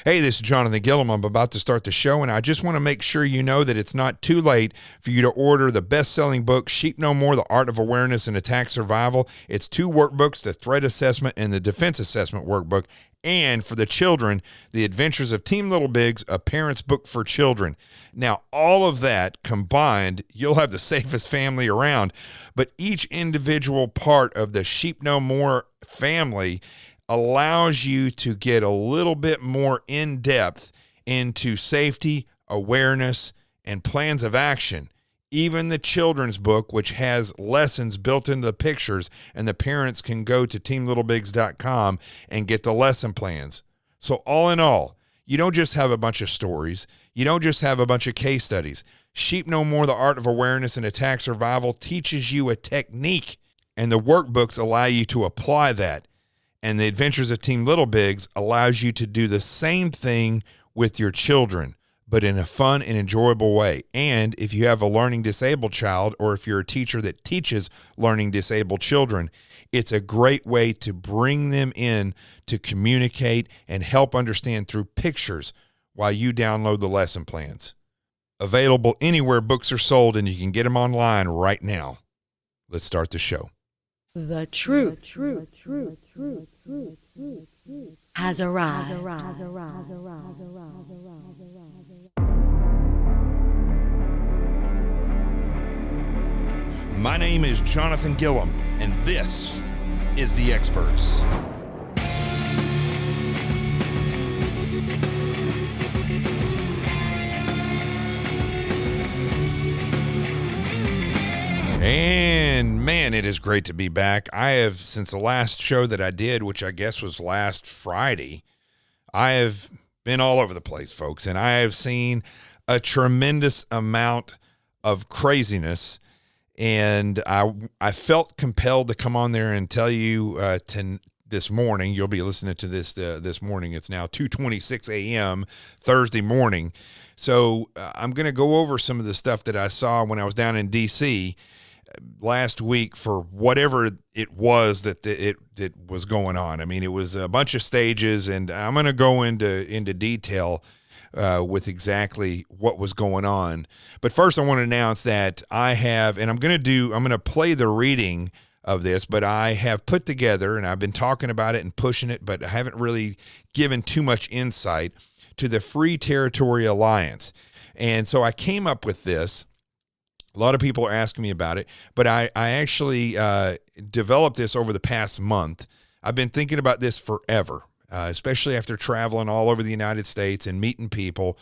Hey, this is Jonathan Gilliam. I'm about to start the show, and I just want to make sure you know that it's not too late for you to order the best-selling book, Sheep No More, The Art of Awareness and Attack Survival. It's 2 workbooks, the Threat Assessment and the Defense Assessment Workbook, and for the children, The Adventures of Team Little Bigs, a parent's book for children. Now, all of that combined, you'll have the safest family around, but each individual part of the Sheep No More family allows you to get a little bit more in depth into safety, awareness, and plans of action. Even the children's book, which has lessons built into the pictures, and the parents can go to teamlittlebigs.com and get the lesson plans. So all in all, you don't just have a bunch of stories. You don't just have a bunch of case studies. Sheep No More, The Art of Awareness and Attack Survival teaches you a technique, and the workbooks allow you to apply that. And the Adventures of Team Little Bigs allows you to do the same thing with your children, but in a fun and enjoyable way. And if you have a learning disabled child, or if you're a teacher that teaches learning disabled children, it's a great way to bring them in to communicate and help understand through pictures while you download the lesson plans. Available anywhere books are sold, and you can get them online right now. Let's start the show. The truth has arrived. My name is Jonathan Gilliam, and this is The Experts. And man, it is great to be back. I have, since the last show that I did, which I guess was last Friday, I have been all over the place, folks, and I have seen a tremendous amount of craziness, and I felt compelled to come on there and tell you this morning. You'll be listening to this this morning. It's now 2:26 a.m. Thursday morning. So I'm going to go over some of the stuff that I saw when I was down in D.C. last week for whatever it was that it was going on. I mean, it was a bunch of stages, and I'm going to go into detail with exactly what was going on. But first, I want to announce that I have, and I'm going to play the reading of this, but I have put together, and I've been talking about it and pushing it, but I haven't really given too much insight to the Free Territory Alliance. And so I came up with this. A lot of people are asking me about it, but I actually developed this over the past month. I've been thinking about this forever, especially after traveling all over the United States and meeting people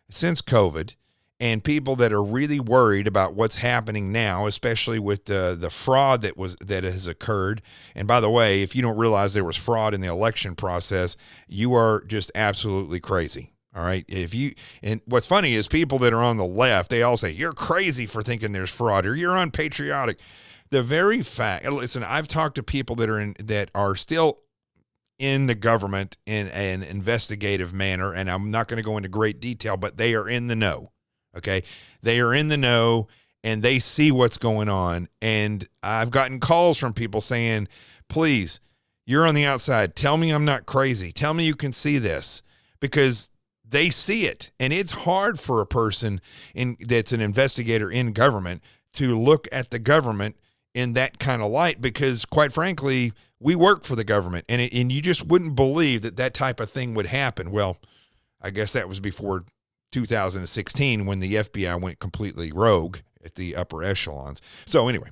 since COVID, and people that are really worried about what's happening now, especially with the fraud that has occurred. And by the way, if you don't realize there was fraud in the election process, you are just absolutely crazy. All right. And what's funny is people that are on the left, they all say, you're crazy for thinking there's fraud, or you're unpatriotic. The very fact, listen, I've talked to people that are still in the government in an investigative manner, and I'm not going to go into great detail, but they are in the know. Okay. They are in the know, and they see what's going on. And I've gotten calls from people saying, please, you're on the outside. Tell me I'm not crazy. Tell me you can see this, because they see it. And it's hard for a person that's an investigator in government to look at the government in that kind of light, because quite frankly, we work for the government, and you just wouldn't believe that type of thing would happen. Well, I guess that was before 2016 when the FBI went completely rogue at the upper echelons. So anyway,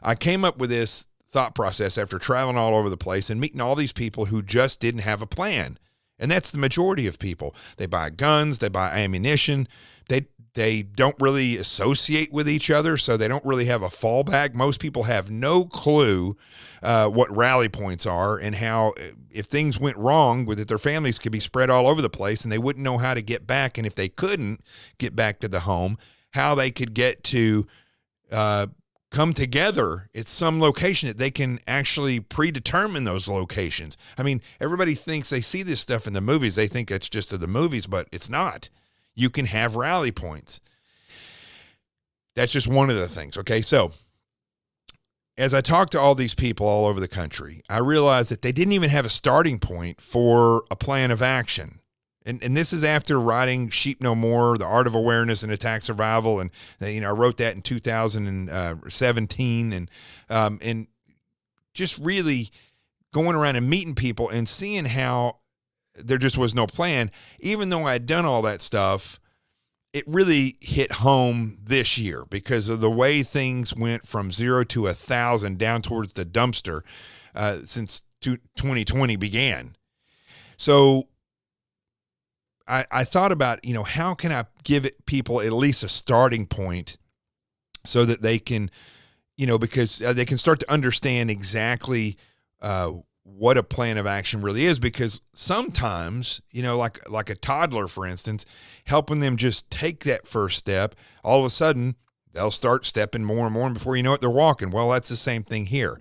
I came up with this thought process after traveling all over the place and meeting all these people who just didn't have a plan. And that's the majority of people. They buy guns, they buy ammunition, they don't really associate with each other, so they don't really have a fallback. Most people have no clue what rally points are, and how, if things went wrong with it, their families could be spread all over the place, and they wouldn't know how to get back. And if they couldn't get back to the home, how they could get to come together at some location that they can actually predetermine those locations. I mean, everybody thinks they see this stuff in the movies. They think it's just of the movies, but it's not. You can have rally points. That's just one of the things. Okay. So as I talked to all these people all over the country, I realized that they didn't even have a starting point for a plan of action. And this is after writing Sheep No More, The Art of Awareness and Attack Survival. And, I wrote that in 2017 and just really going around and meeting people and seeing how there just was no plan. Even though I had done all that stuff, it really hit home this year because of the way things went from 0 to 1,000 down towards the dumpster since 2020 began. So I thought about, how can I give people at least a starting point so that they can, because they can start to understand exactly what a plan of action really is. Because sometimes, like a toddler, for instance, helping them just take that first step, all of a sudden they'll start stepping more and more, and before you know it, they're walking. Well, that's the same thing here.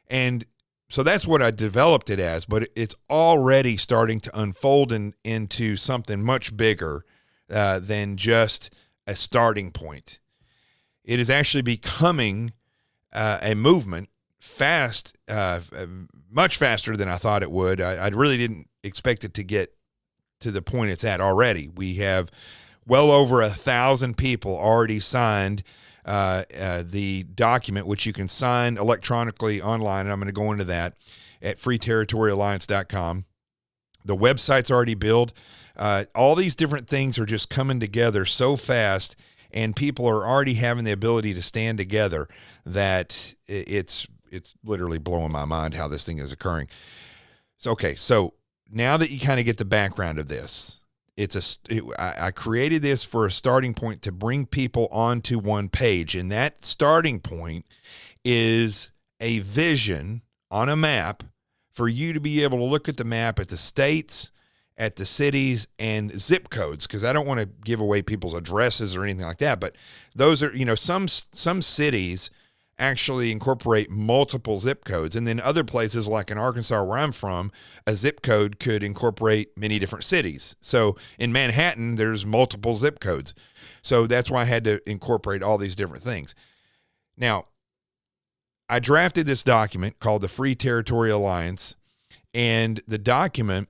And so that's what I developed it as, but it's already starting to unfold into something much bigger than just a starting point. It is actually becoming a movement fast, much faster than I thought it would. I really didn't expect it to get to the point it's at already. We have well over 1,000 people already signed the document, which you can sign electronically online, and I'm going to go into that at freeterritoryalliance.com. The website's already built. All these different things are just coming together so fast, and people are already having the ability to stand together that it's literally blowing my mind how this thing is occurring. So now that you kind of get the background of this, I created this for a starting point to bring people onto one page. And that starting point is a vision on a map for you to be able to look at the map at the states, at the cities, and zip codes. Because I don't want to give away people's addresses or anything like that. But those are, some cities actually incorporate multiple zip codes. And then other places like in Arkansas where I'm from, a zip code could incorporate many different cities. So in Manhattan, there's multiple zip codes. So that's why I had to incorporate all these different things. Now, I drafted this document called the Free Territory Alliance, and the document,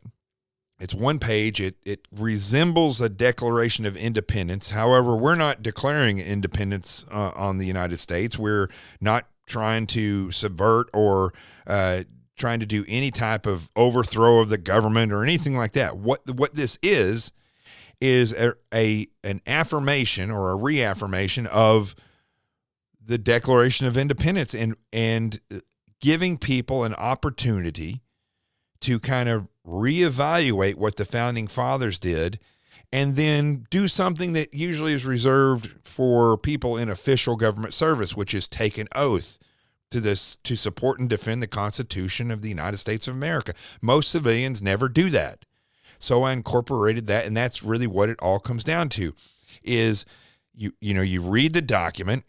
it's one page. It resembles a Declaration of Independence. However, we're not declaring independence on the United States. We're not trying to subvert or trying to do any type of overthrow of the government or anything like that. What this is an affirmation or a reaffirmation of the Declaration of Independence and giving people an opportunity to kind of reevaluate what the founding fathers did and then do something that usually is reserved for people in official government service, which is take an oath to support and defend the Constitution of the United States of America. Most civilians never do that. So I incorporated that, and that's really what it all comes down to is you read the document.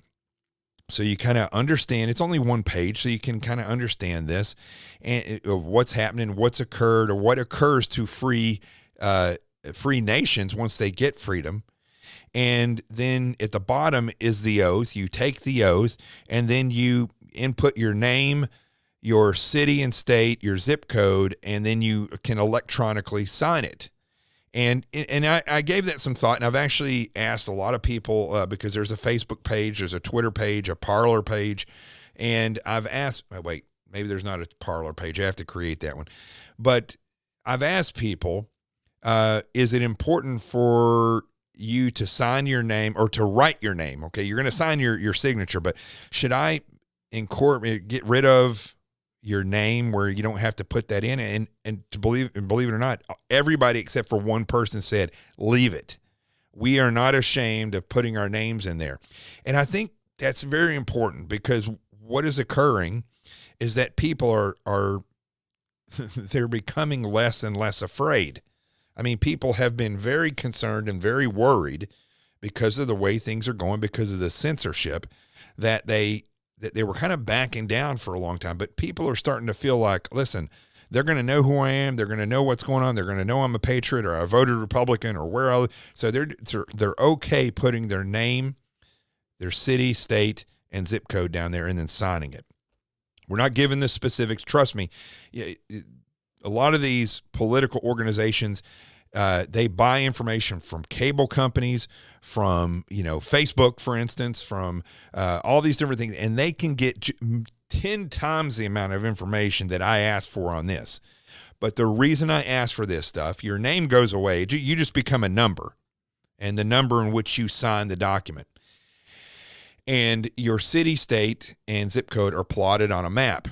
So you kind of understand, it's only one page, so you can kind of understand this and of what's happening, what's occurred, or what occurs to free nations once they get freedom. And then at the bottom is the oath. You take the oath, and then you input your name, your city and state, your zip code, and then you can electronically sign it. And I gave that some thought, and I've actually asked a lot of people because there's a Facebook page, there's a Twitter page, a Parler page, and I've asked, wait, maybe there's not a Parler page. I have to create that one. But I've asked people, is it important for you to sign your name or to write your name? Okay, you're going to sign your signature, but should I get rid of your name where you don't have to put that in? And to believe it or not, everybody except for one person said, leave it. We are not ashamed of putting our names in there. And I think that's very important because what is occurring is that people are they're becoming less and less afraid. I mean, people have been very concerned and very worried because of the way things are going, because of the censorship that they were kind of backing down for a long time. But people are starting to feel like, listen, they're going to know who I am. They're going to know what's going on. They're going to know I'm a patriot or I voted Republican or where I live. So they're okay putting their name, their city, state, and zip code down there and then signing it. We're not giving the specifics. Trust me. A lot of these political organizations, they buy information from cable companies, from, Facebook, for instance, from all these different things, and they can get 10 times the amount of information that I asked for on this. But the reason I ask for this stuff, your name goes away. You just become a number, and the number in which you sign the document. And your city, state, and zip code are plotted on a map.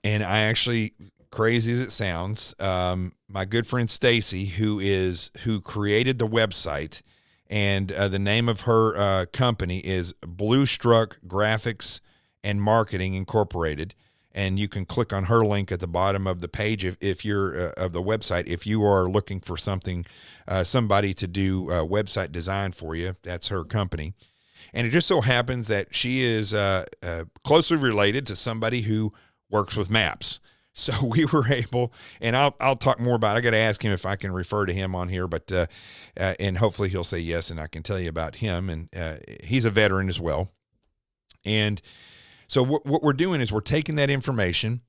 And I actually, crazy as it sounds, my good friend Stacy, who created the website, and the name of her company is Blue Struck Graphics and Marketing Incorporated. And you can click on her link at the bottom of the page if you're of the website. If you are looking for somebody to do website design for you, that's her company. And it just so happens that she is closely related to somebody who works with maps. So we were able, and I'll talk more about it. I got to ask him if I can refer to him on here, but and hopefully he'll say yes, and I can tell you about him. And he's a veteran as well. And so what we're doing is we're taking that information,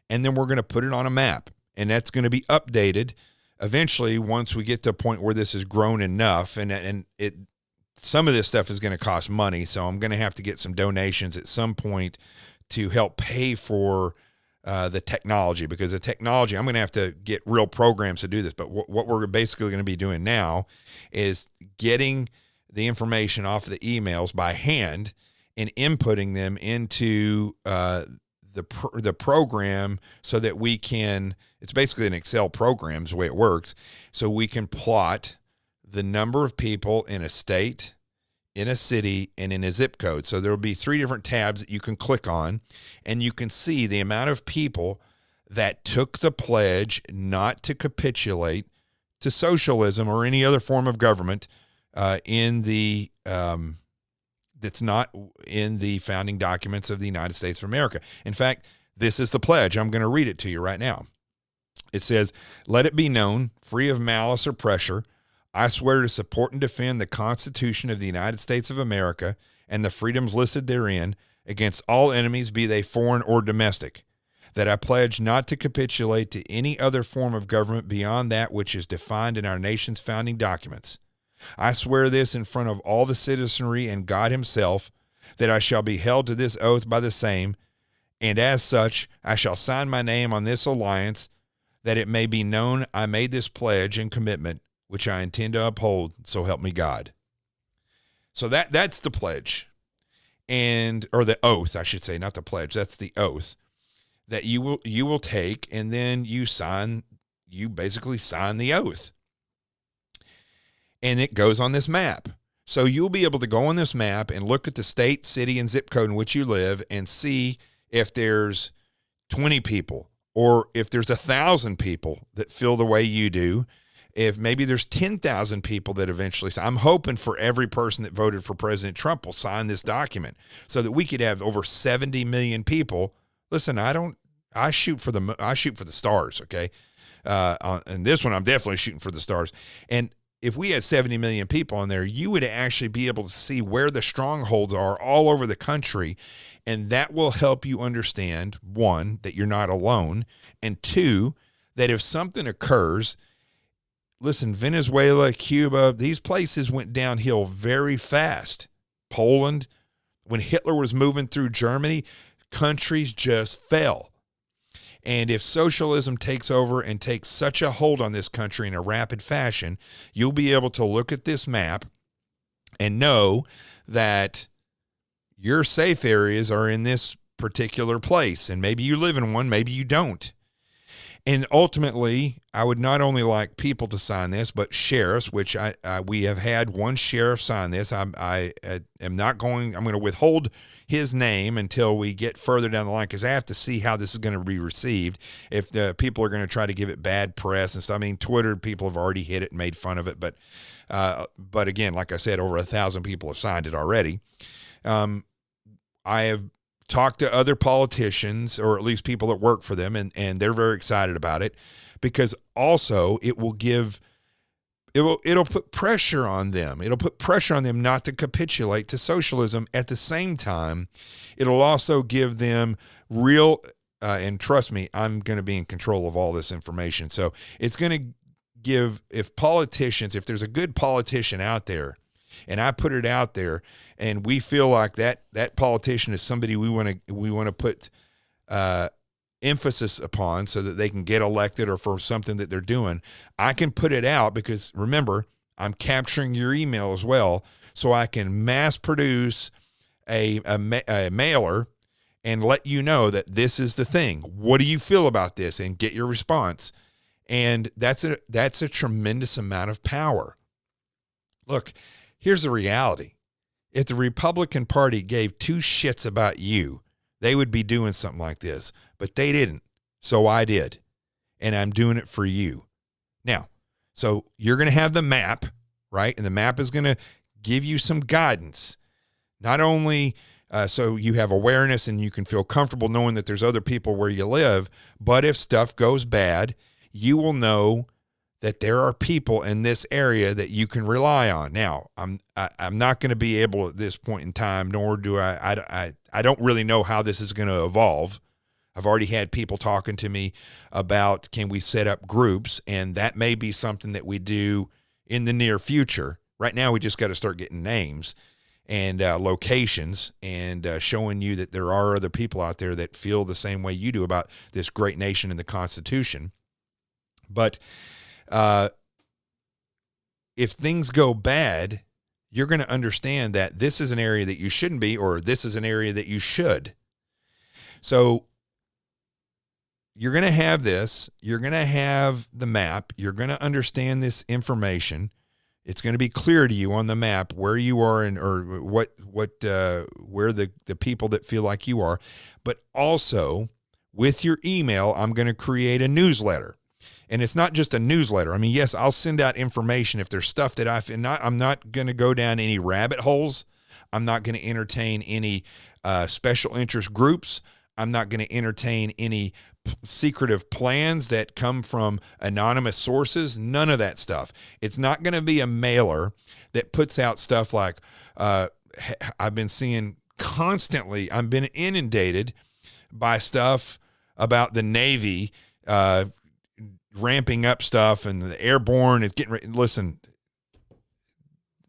and then we're going to put it on a map, and that's going to be updated eventually once we get to a point where this has grown enough, and some of this stuff is going to cost money, so I'm going to have to get some donations at some point to help pay for the technology, because the technology, I'm going to have to get real programs to do this. But what we're basically going to be doing now is getting the information off of the emails by hand and inputting them into the program so that we can, it's basically an Excel program is the way it works, so we can plot the number of people in a state, in a city, and in a zip code. So there will be 3 different tabs that you can click on, and you can see the amount of people that took the pledge not to capitulate to socialism or any other form of government that's not in the founding documents of the United States of America. In fact, this is the pledge. I'm going to read it to you right now. It says, "Let it be known, free of malice or pressure, I swear to support and defend the Constitution of the United States of America and the freedoms listed therein against all enemies, be they foreign or domestic, that I pledge not to capitulate to any other form of government beyond that which is defined in our nation's founding documents. I swear this in front of all the citizenry and God himself, that I shall be held to this oath by the same, and as such I shall sign my name on this alliance, that it may be known I made this pledge and commitment, which I intend to uphold, so help me God." So that's the pledge, or the oath, I should say, not the pledge. That's the oath that you will take, and then you basically sign the oath. And it goes on this map. So you'll be able to go on this map and look at the state, city, and zip code in which you live and see if there's 20 people or if there's 1,000 people that feel the way you do. If maybe there's 10,000 people that eventually sign. I'm hoping for every person that voted for President Trump will sign this document so that we could have over 70 million people. Listen, I shoot for the stars. Okay. And this one, I'm definitely shooting for the stars. And if we had 70 million people on there, you would actually be able to see where the strongholds are all over the country. And that will help you understand, 1, that you're not alone. And 2, that if something occurs, listen, Venezuela, Cuba, these places went downhill very fast. Poland, when Hitler was moving through Germany, countries just fell. And if socialism takes over and takes such a hold on this country in a rapid fashion, you'll be able to look at this map and know that your safe areas are in this particular place. And maybe you live in one, maybe you don't. And ultimately, I would not only like people to sign this, but sheriffs, which we have had one sheriff sign this. I'm going to withhold his name until we get further down the line, because I have to see how this is going to be received. If the people are going to try to give it bad press and stuff. I mean, Twitter people have already hit it and made fun of it, but again, like I said, over 1,000 people have signed it already. I have talk to other politicians, or at least people that work for them, and they're very excited about it, because also it will give It'll put pressure on them. It'll put pressure on them not to capitulate to socialism. At the same time, it'll also give them real, and trust me, I'm going to be in control of all this information. So it's going to give, if there's a good politician out there, and I put it out there, and we feel like that politician is somebody we want to put emphasis upon so that they can get elected or for something that they're doing, I can put it out because, remember, I'm capturing your email as well, so I can mass produce a mailer and let you know that this is the thing. What do you feel about this? And get your response. And that's a tremendous amount of power. Look, here's the reality. If the Republican Party gave two shits about you, they would be doing something like this. But they didn't. So I did. And I'm doing it for you. Now, so you're going to have the map, right? And the map is going to give you some guidance. Not only so you have awareness and you can feel comfortable knowing that there's other people where you live, but if stuff goes bad, you will know that there are people in this area that you can rely on. Now, I'm not going to be able at this point in time, nor do I don't really know how this is going to evolve. I've already had people talking to me about, can we set up groups? And that may be something that we do in the near future. Right now, we just got to start getting names and locations and showing you that there are other people out there that feel the same way you do about this great nation and the Constitution. But if things go bad, you're going to understand that this is an area that you shouldn't be, or this is an area that you should. So you're going to have this. You're going to have the map. You're going to understand this information. It's going to be clear to you on the map where you are and or where the people that feel like you are. But also with your email, I'm going to create a newsletter. And it's not just a newsletter. I mean, yes, I'll send out information if there's stuff that I'm not going to go down any rabbit holes. I'm not going to entertain any special interest groups. I'm not going to entertain any secretive plans that come from anonymous sources. None of that stuff. It's not going to be a mailer that puts out stuff like I've been seeing constantly. I've been inundated by stuff about the Navy ramping up stuff, and the airborne is getting ready. Listen,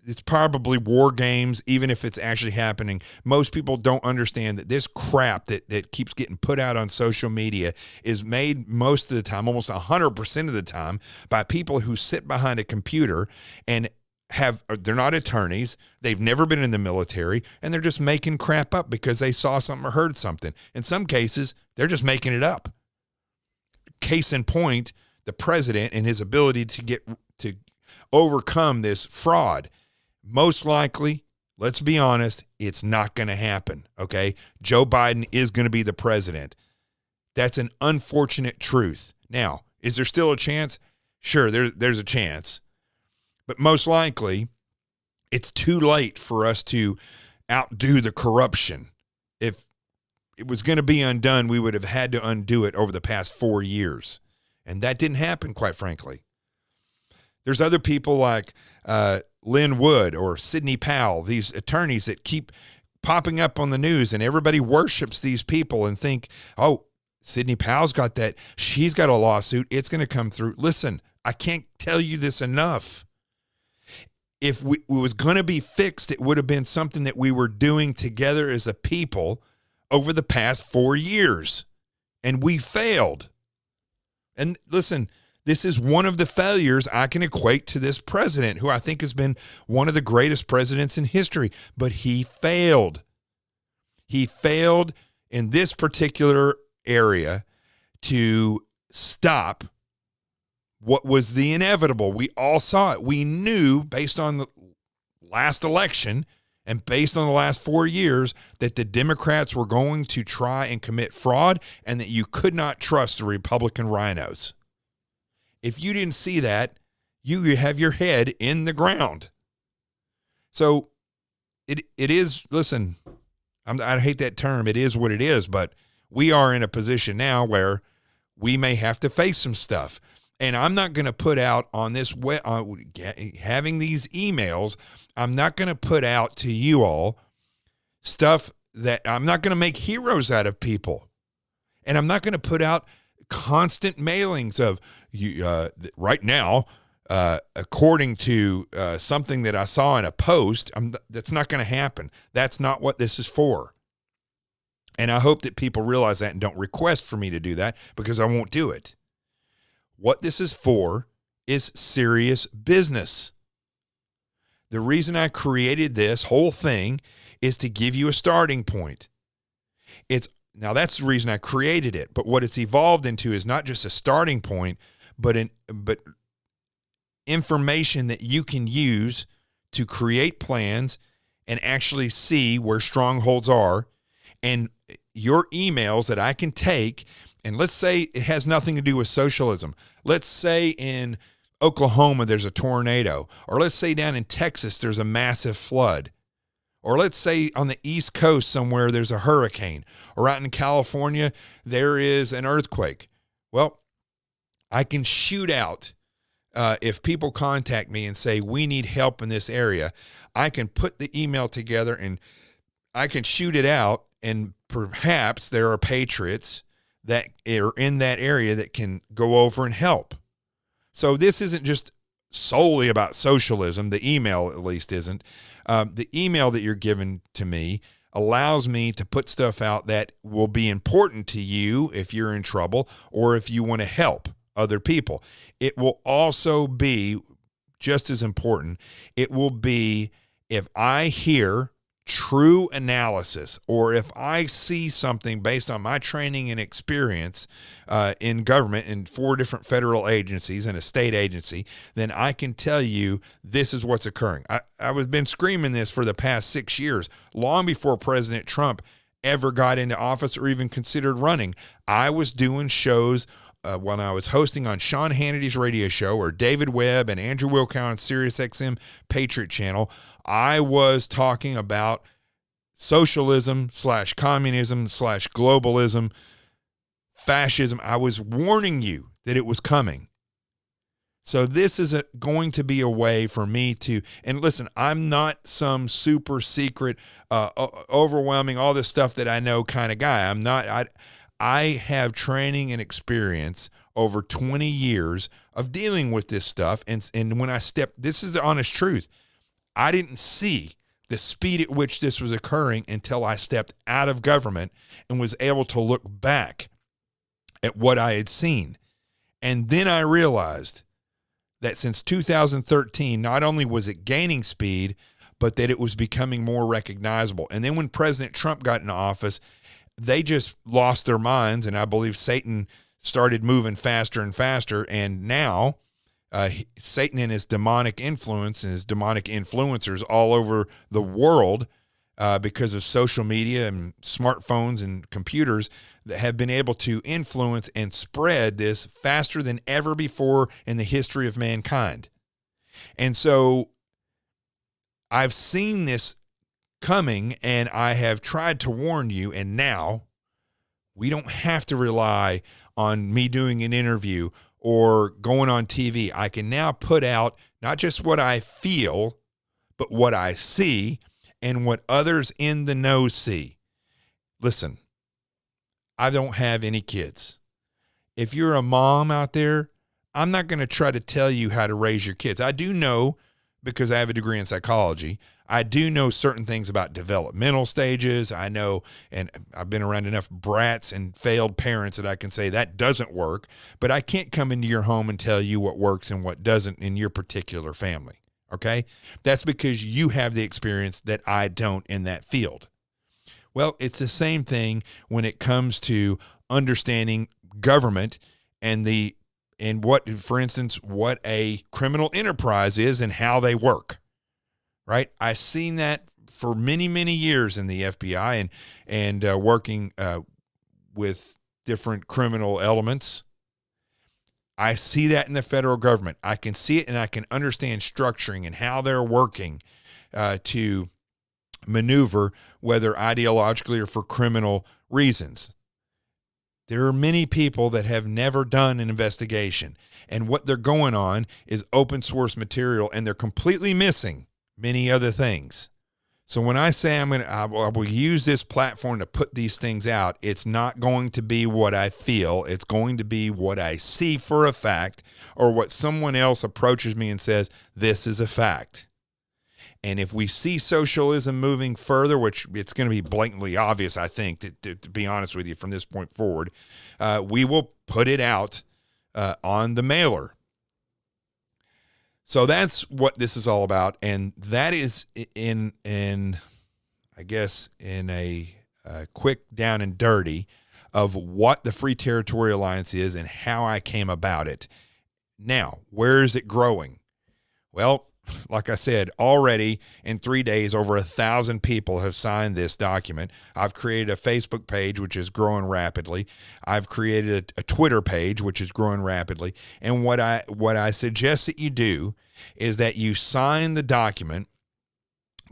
it's probably war games, even if it's actually happening. Most people don't understand that this crap that keeps getting put out on social media is made most of the time, almost 100% of the time, by people who sit behind a computer and they're not attorneys, they've never been in the military, and they're just making crap up because they saw something or heard something. In some cases, they're just making it up. Case in point, the president and his ability to overcome this fraud. Most likely, let's be honest, it's not going to happen, okay? Joe Biden is going to be the president. That's an unfortunate truth. Now, is there still a chance? Sure, there's a chance. But most likely, it's too late for us to outdo the corruption. If it was going to be undone, we would have had to undo it over the past 4 years. And that didn't happen, quite frankly. There's other people like Lynn Wood or Sidney Powell, these attorneys that keep popping up on the news, and everybody worships these people and think, oh, Sidney Powell's got that. She's got a lawsuit. It's going to come through. Listen, I can't tell you this enough. If it was going to be fixed, it would have been something that we were doing together as a people over the past 4 years. And we failed. And listen, this is one of the failures I can equate to this president, who I think has been one of the greatest presidents in history. But he failed. He failed in this particular area to stop what was the inevitable. We all saw it. We knew, based on the last election and based on the last 4 years, that the Democrats were going to try and commit fraud, and that you could not trust the Republican rhinos. If you didn't see that, you have your head in the ground. So it is, listen, I hate that term. It is what it is, but we are in a position now where we may have to face some stuff. And I'm not going to put out on this having these emails, I'm not going to put out to you all stuff that I'm not going to make heroes out of people. And I'm not going to put out constant mailings of right now, according to something that I saw in a post. That's not going to happen. That's not what this is for. And I hope that people realize that and don't request for me to do that, because I won't do it. What this is for is serious business. The reason I created this whole thing is to give you a starting point. Now that's the reason I created it, but what it's evolved into is not just a starting point, but information that you can use to create plans and actually see where strongholds are, and your emails that I can take. And let's say it has nothing to do with socialism. Let's say in Oklahoma there's a tornado, or let's say down in Texas there's a massive flood, or let's say on the East Coast somewhere there's a hurricane, or out in California there is an earthquake. Well, I can shoot out, if people contact me and say we need help in this area, I can put the email together and I can shoot it out, and perhaps there are patriots that are in that area that can go over and help. So this isn't just solely about socialism. The email at least isn't. The email that you're given to me allows me to put stuff out that will be important to you if you're in trouble or if you want to help other people. It will also be just as important. It will be if I hear true analysis, or if I see something based on my training and experience in government in 4 different federal agencies and a state agency, then I can tell you this is what's occurring. I've been screaming this for the past 6 years, long before President Trump ever got into office or even considered running. I was doing shows when I was hosting on Sean Hannity's radio show, or David Webb and Andrew Wilkow on SiriusXM Patriot Channel. I was talking about socialism / communism / globalism, fascism. I was warning you that it was coming. So this is going to be a way for me to, and listen, I'm not some super secret, overwhelming, all this stuff that I know kind of guy. I'm not. I have training and experience over 20 years of dealing with this stuff. And when I this is the honest truth, I didn't see the speed at which this was occurring until I stepped out of government and was able to look back at what I had seen. And then I realized that since 2013, not only was it gaining speed, but that it was becoming more recognizable. And then when President Trump got into office, they just lost their minds, and I believe Satan started moving faster and faster, and now Satan and his demonic influence and his demonic influencers all over the world, because of social media and smartphones and computers, that have been able to influence and spread this faster than ever before in the history of mankind. And so I've seen this coming, and I have tried to warn you, and now we don't have to rely on me doing an interview or going on TV. I can now put out not just what I feel, but what I see and what others in the know see. Listen, I don't have any kids. If you're a mom out there, I'm not going to try to tell you how to raise your kids. I do know, because I have a degree in psychology, I do know certain things about developmental stages. I know, and I've been around enough brats and failed parents that I can say that doesn't work, but I can't come into your home and tell you what works and what doesn't in your particular family, okay? That's because you have the experience that I don't in that field. Well, it's the same thing when it comes to understanding government and what, for instance, what a criminal enterprise is and how they work, right? I've seen that for many, many years in the FBI and working with different criminal elements. I see that in the federal government. I can see it, and I can understand structuring and how they're working to maneuver, whether ideologically or for criminal reasons. There are many people that have never done an investigation, and what they're going on is open source material, and they're completely missing many other things. So when I say I will use this platform to put these things out, it's not going to be what I feel. It's going to be what I see for a fact, or what someone else approaches me and says, this is a fact. And if we see socialism moving further, which it's going to be blatantly obvious, I think, to be honest with you, from this point forward, we will put it out on the mailer. So that's what this is all about, and that is in I guess in a quick down and dirty of what the Free Territory Alliance is and how I came about it. Now, where is it growing? Well, like I said, already in 3 days, over 1,000 people have signed this document. I've created a Facebook page, which is growing rapidly. I've created a Twitter page, which is growing rapidly. And what I suggest that you do is that you sign the document,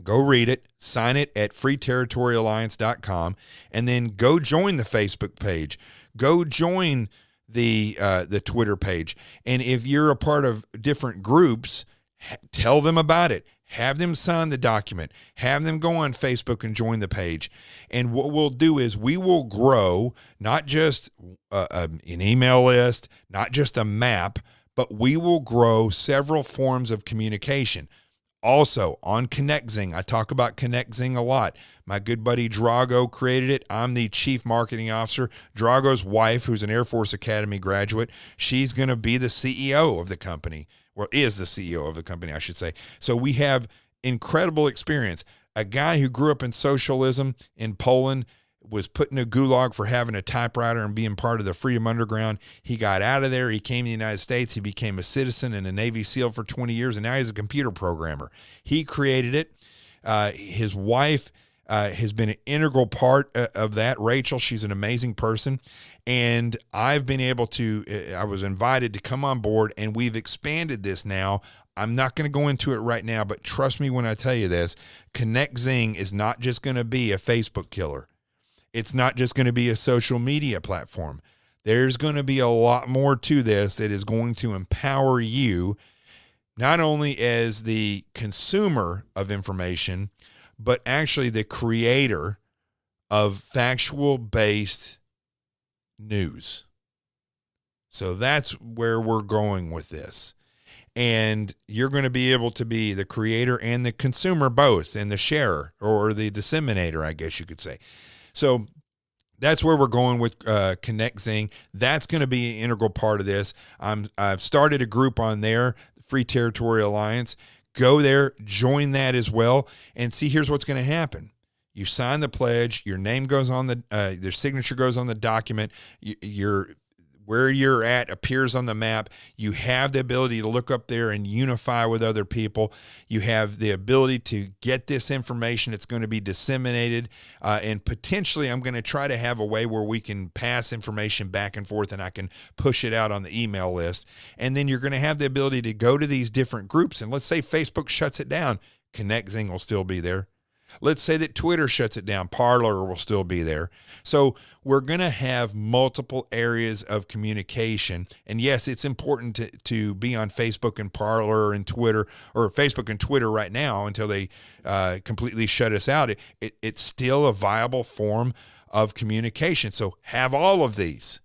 go read it, sign it at freeterritorialliance.com, and then go join the Facebook page. Go join the Twitter page. And if you're a part of different groups, tell them about it. Have them sign the document. Have them go on Facebook and join the page. And what we'll do is we will grow not just an email list, not just a map, but we will grow several forms of communication. Also, on ConnectZing, I talk about ConnectZing a lot. My good buddy Drago created it. I'm the chief marketing officer. Drago's wife, who's an Air Force Academy graduate, she's going to be the CEO of the company, or is the CEO of the company, I should say. So we have incredible experience. A guy who grew up in socialism in Poland, was put in a gulag for having a typewriter and being part of the Freedom Underground. He got out of there. He came to the United States. He became a citizen and a Navy SEAL for 20 years, and now he's a computer programmer. He created it. His wife has been an integral part of that. Rachel, she's an amazing person. And I've been able to, I was invited to come on board, and we've expanded this now. I'm not going to go into it right now, but trust me when I tell you this, ConnectZing is not just going to be a Facebook killer. It's not just going to be a social media platform. There's going to be a lot more to this that is going to empower you, not only as the consumer of information, but actually the creator of factual-based news. So that's where we're going with this. And you're going to be able to be the creator and the consumer both, and the sharer, or the disseminator, I guess you could say. So that's where we're going with ConnectZing. That's going to be an integral part of this. I've started a group on there, Free Territory Alliance. Go there, join that as well, and see, here's what's going to happen. You sign the pledge, your name goes on their signature goes on the document, where you're at appears on the map. You have the ability to look up there and unify with other people. You have the ability to get this information. It's going to be disseminated, and potentially I'm going to try to have a way where we can pass information back and forth, and I can push it out on the email list. And then you're going to have the ability to go to these different groups, and let's say Facebook shuts it down, ConnectZing will still be there. Let's say that Twitter shuts it down, Parler will still be there. So we're going to have multiple areas of communication. And yes, it's important to be on Facebook and Parler and Twitter, or Facebook and Twitter right now until they completely shut us out. It's still a viable form of communication. So have all of these.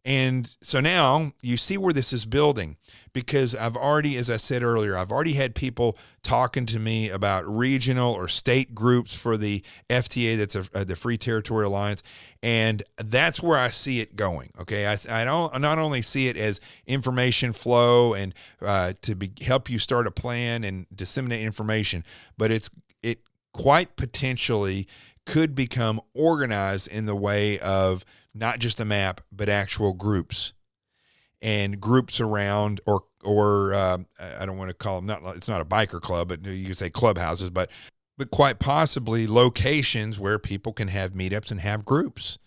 And so now you see where this is building, because I've already, as I said earlier, I've already had people talking to me about regional or state groups for the FTA, that's the Free Territory Alliance, and that's where I see it going. Okay, I don't not only see it as information flow and help you start a plan and disseminate information, but it quite potentially could become organized in the way of not just a map, but actual groups, and groups around, or I don't want to call them, it's not a biker club, but you can say clubhouses, but quite possibly locations where people can have meetups and have groups.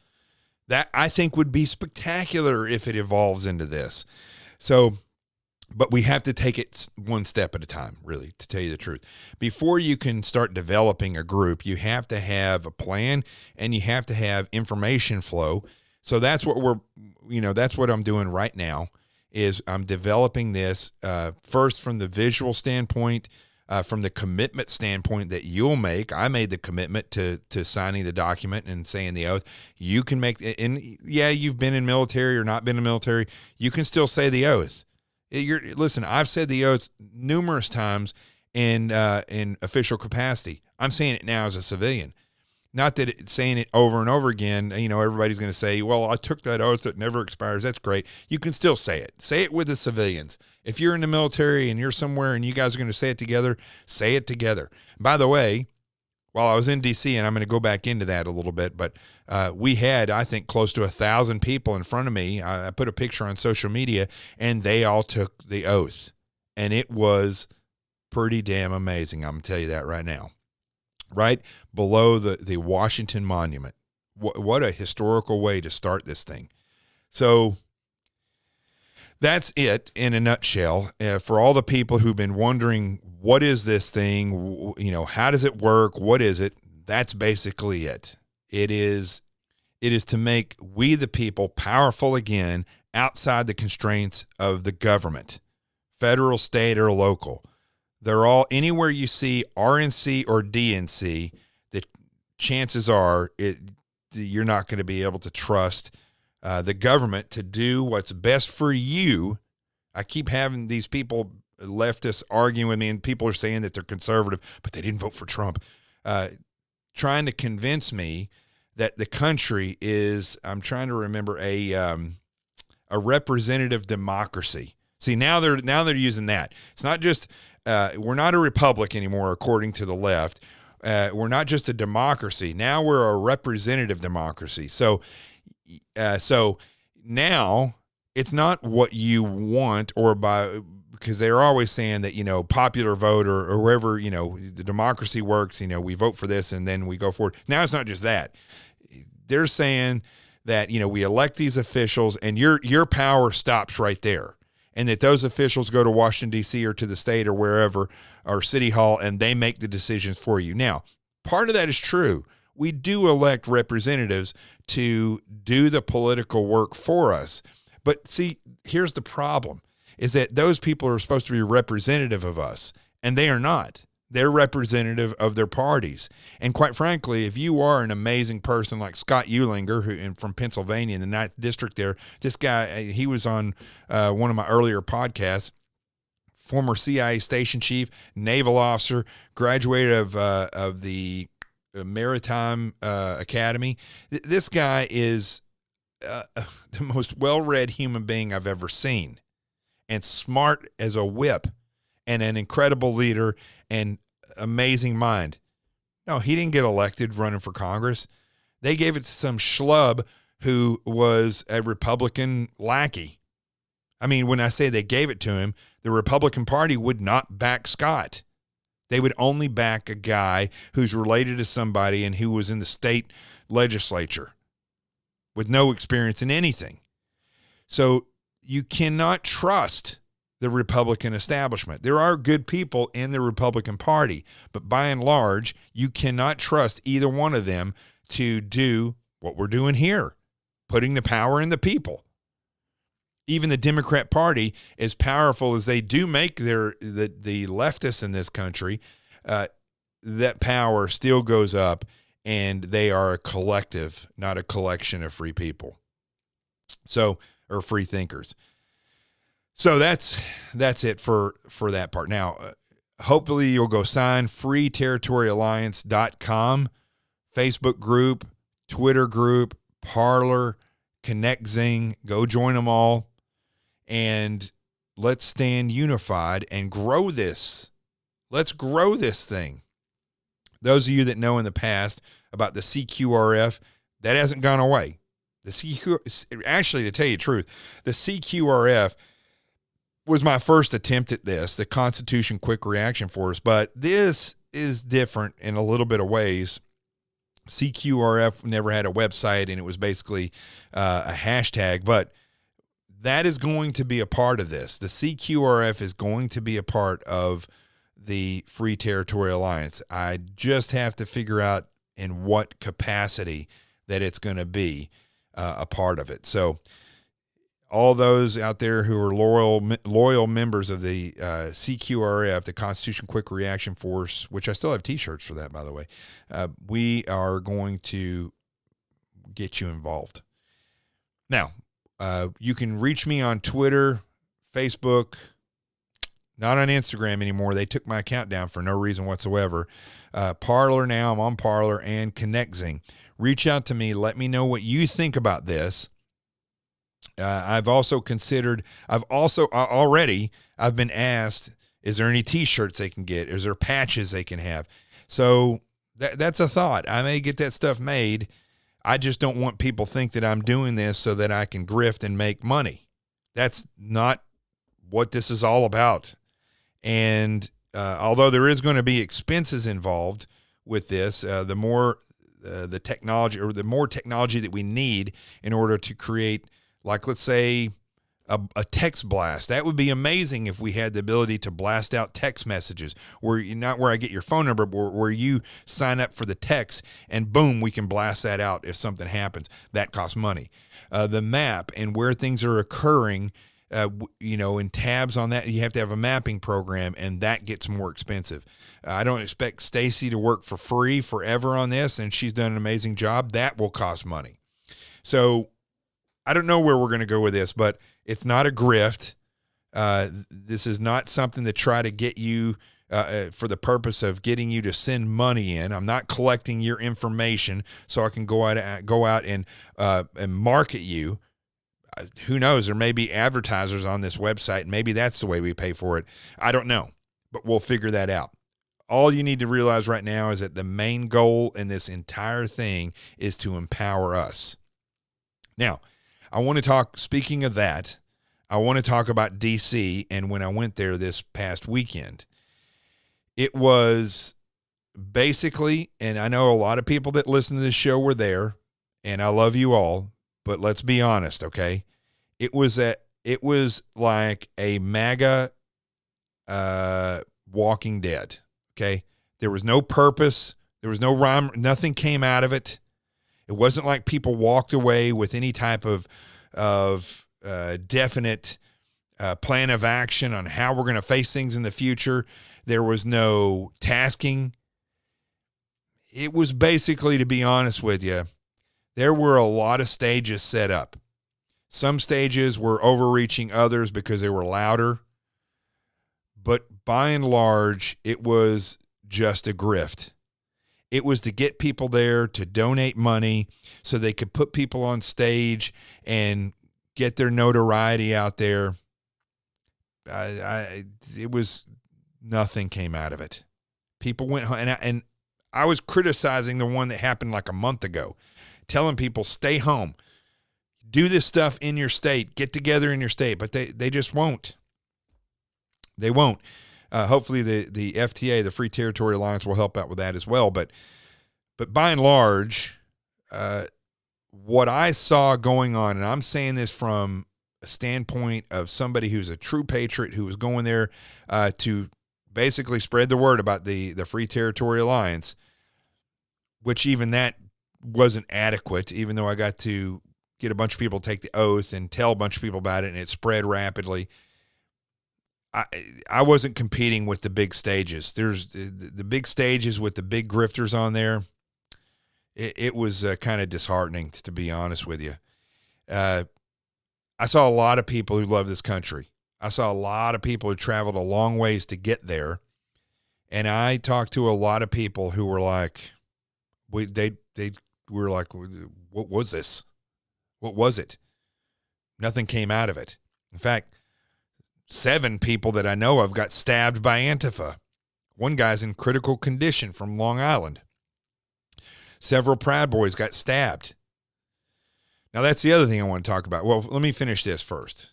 That I think would be spectacular if it evolves into this. So, but we have to take it one step at a time, really, to tell you the truth. Before you can start developing a group, you have to have a plan, and you have to have information flow So that's what that's what I'm doing right now is I'm developing this first from the visual standpoint, from the commitment standpoint that you'll make. I made the commitment to signing the document and saying the oath. You can make, and yeah, you've been in military or not been in military, you can still say the oath. Listen, I've said the oath numerous times in official capacity. I'm saying it now as a civilian. Not that saying it over and over again, everybody's going to say, well, I took that oath that never expires. That's great. You can still say it. Say it with the civilians. If you're in the military and you're somewhere and you guys are going to say it together, say it together. By the way, while I was in D.C., and I'm going to go back into that a little bit, but we had, I think, close to 1,000 people in front of me. I put a picture on social media, and they all took the oath. And it was pretty damn amazing. I'm going to tell you that right now. Right below the Washington Monument. What a historical way to start this thing. So that's it in a nutshell. For all the people who've been wondering, what is this thing? How does it work? What is it? That's basically it. It is to make we the people powerful again outside the constraints of the government, federal, state, or local. They're all, anywhere you see RNC or DNC, the chances are you're not going to be able to trust the government to do what's best for you. I keep having these people, leftists, arguing with me, and people are saying that they're conservative, but they didn't vote for Trump, trying to convince me that the country is, I'm trying to remember, a representative democracy. See, now they're using that. It's not just we're not a republic anymore, according to the left. We're not just a democracy. Now we're a representative democracy. So now it's not what you want because they're always saying that, popular vote or wherever, the democracy works, we vote for this and then we go forward. Now it's not just that. They're saying that, we elect these officials and your power stops right there. And that those officials go to Washington, D.C. or to the state or wherever, or City Hall, and they make the decisions for you. Now, part of that is true. We do elect representatives to do the political work for us. But see, here's the problem, is that those people are supposed to be representative of us, and they are not. They're representative of their parties. And quite frankly, if you are an amazing person like Scott Eulinger, from Pennsylvania in the 9th District there, this guy, he was on one of my earlier podcasts, former CIA station chief, naval officer, graduated of the Maritime Academy. This guy is the most well-read human being I've ever seen, and smart as a whip, and an incredible leader and amazing mind. No, he didn't get elected running for Congress. They gave it to some schlub who was a Republican lackey. I mean, when I say they gave it to him, the Republican Party would not back Scott. They would only back a guy who's related to somebody and who was in the state legislature with no experience in anything. So you cannot trust the Republican establishment. There are good people in the Republican Party, but by and large, you cannot trust either one of them to do what we're doing here, putting the power in the people. Even the Democrat Party, as powerful as they do make the leftists in this country, that power still goes up, and they are a collective, not a collection of free people. So, or free thinkers. So that's it for that part. Now, hopefully you'll go sign freeterritoryalliance.com, Facebook group, Twitter group, Parler, ConnectZing. Go join them all, and let's stand unified and grow this. Let's grow this thing. Those of you that know in the past about the CQRF, that hasn't gone away. Actually, to tell you the truth, the CQRF was my first attempt at this, the Constitution Quick Reaction Force, but this is different in a little bit of ways. CQRF never had a website, and it was basically a hashtag, but that is going to be a part of this. The CQRF is going to be a part of the Free Territory Alliance. I just have to figure out in what capacity that it's going to be. a part of it. So all those out there who are loyal members of the CQRF, the Constitution Quick Reaction Force, which I still have T-shirts for that, by the way, we are going to get you involved. Now, you can reach me on Twitter, Facebook, not on Instagram anymore. They took my account down for no reason whatsoever. Parler now, I'm on Parler and ConnectZing. Reach out to me. Let me know what you think about this. I've been asked, is there any T-shirts they can get? Is there patches they can have? So that's a thought. I may get that stuff made. I just don't want people to think that I'm doing this so that I can grift and make money. That's not what this is all about. And although there is going to be expenses involved with this, the more technology that we need in order to create, like, let's say, a text blast. That would be amazing if we had the ability to blast out text messages not where I get your phone number, but where you sign up for the text and boom, we can blast that out if something happens. That costs money. The map and where things are occurring, in tabs on that, you have to have a mapping program, and that gets more expensive. I don't expect Stacy to work for free forever on this, and she's done an amazing job. That will cost money. So I don't know where we're going to go with this, but it's not a grift. This is not something to try to get you for the purpose of getting you to send money in. I'm not collecting your information so I can go out and market you. Who knows? There may be advertisers on this website. Maybe that's the way we pay for it. I don't know, but we'll figure that out. All you need to realize right now is that the main goal in this entire thing is to empower us. Now, I want to talk, speaking of that, I want to talk about DC and when I went there this past weekend. It was basically, and I know a lot of people that listen to this show were there, and I love you all, but let's be honest, okay? It was like a MAGA Walking Dead, okay? There was no purpose. There was no rhyme. Nothing came out of it. It wasn't like people walked away with any type of definite plan of action on how we're going to face things in the future. There was no tasking. It was basically, to be honest with you, there were a lot of stages set up. Some stages were overreaching others because they were louder. But by and large, it was just a grift. It was to get people there to donate money so they could put people on stage and get their notoriety out there. It was, nothing came out of it. People went home, and I was criticizing the one that happened like a month ago, telling people, stay home, do this stuff in your state, get together in your state, but they just won't. They won't. Hopefully the FTA, the Free Territory Alliance, will help out with that as well. But by and large, what I saw going on, and I'm saying this from a standpoint of somebody who's a true patriot who was going there to basically spread the word about the Free Territory Alliance, which even that wasn't adequate, even though I got to get a bunch of people to take the oath and tell a bunch of people about it, and it spread rapidly. I wasn't competing with the big stages. There's the big stages with the big grifters on there. It was kind of disheartening, to be honest with you. I saw a lot of people who love this country. I saw a lot of people who traveled a long ways to get there. And I talked to a lot of people who were like, we were like, what was this? What was it? Nothing came out of it. In fact, 7 people that I know of got stabbed by Antifa. One guy's in critical condition from Long Island. Several Proud Boys got stabbed. Now, that's the other thing I want to talk about. Well, let me finish this first.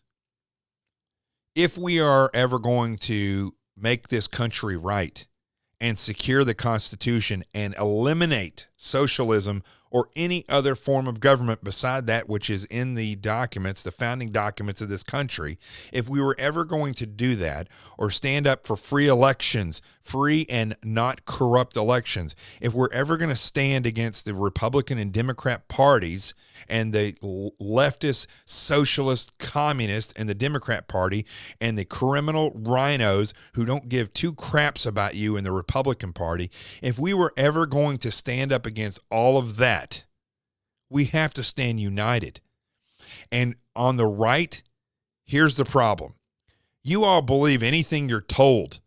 If we are ever going to make this country right and secure the Constitution and eliminate socialism or any other form of government beside that which is in the documents, the founding documents of this country, if we were ever going to do that or stand up for free elections, free and not corrupt elections, if we're ever going to stand against the Republican and Democrat parties and the leftist, socialist, communist and the Democrat Party and the criminal rhinos who don't give two craps about you in the Republican Party, if we were ever going to stand up against all of that, we have to stand united. And on the right, here's the problem. You all believe anything you're told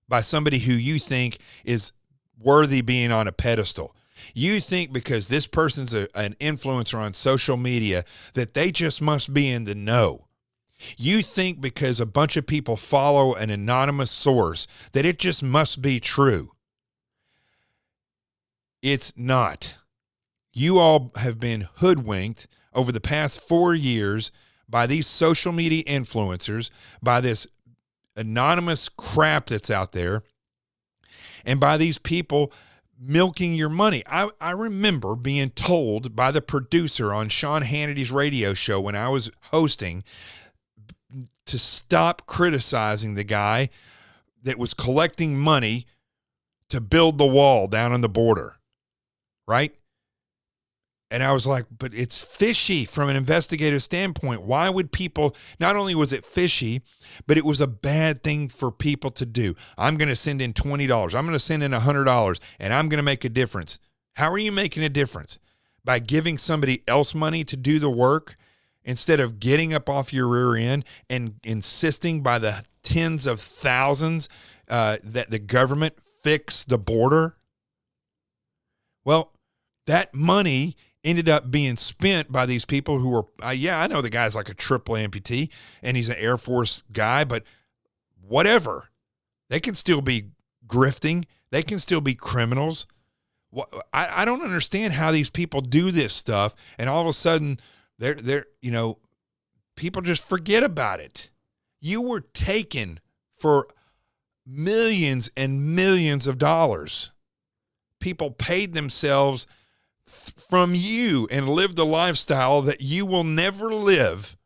by somebody who you think is worthy being on a pedestal. You think because this person's an influencer on social media that they just must be in the know. You think because a bunch of people follow an anonymous source that it just must be true. It's not. You all have been hoodwinked over the past 4 years by these social media influencers, by this anonymous crap that's out there, and by these people milking your money. I remember being told by the producer on Sean Hannity's radio show when I was hosting to stop criticizing the guy that was collecting money to build the wall down on the border, right? And I was like, but it's fishy from an investigative standpoint. Why would people, not only was it fishy, but it was a bad thing for people to do. I'm going to send in $20. I'm going to send in $100 and I'm going to make a difference. How are you making a difference? By giving somebody else money to do the work instead of getting up off your rear end and insisting by the tens of thousands that the government fix the border? Well, that money ended up being spent by these people who were, I know the guy's like a triple amputee and he's an Air Force guy, but whatever. They can still be grifting. They can still be criminals. I don't understand how these people do this stuff and all of a sudden they're people just forget about it. You were taken for millions and millions of dollars. People paid themselves from you and lived a lifestyle that you will never live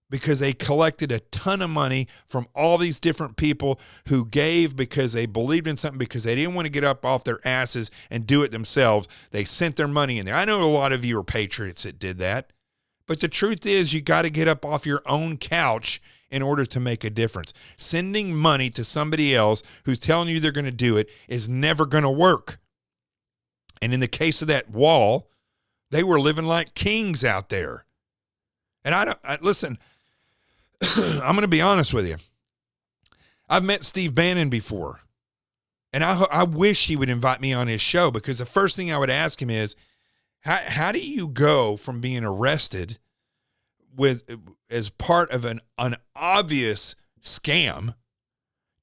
because they collected a ton of money from all these different people who gave because they believed in something, because they didn't want to get up off their asses and do it themselves. They sent their money in there. I know a lot of you are patriots that did that, but the truth is you got to get up off your own couch in order to make a difference. Sending money to somebody else who's telling you they're going to do it is never going to work. And in the case of that wall, they were living like kings out there. And listen, I'm going to be honest with you. I've met Steve Bannon before. And I wish he would invite me on his show, because the first thing I would ask him is, how do you go from being arrested as part of an obvious scam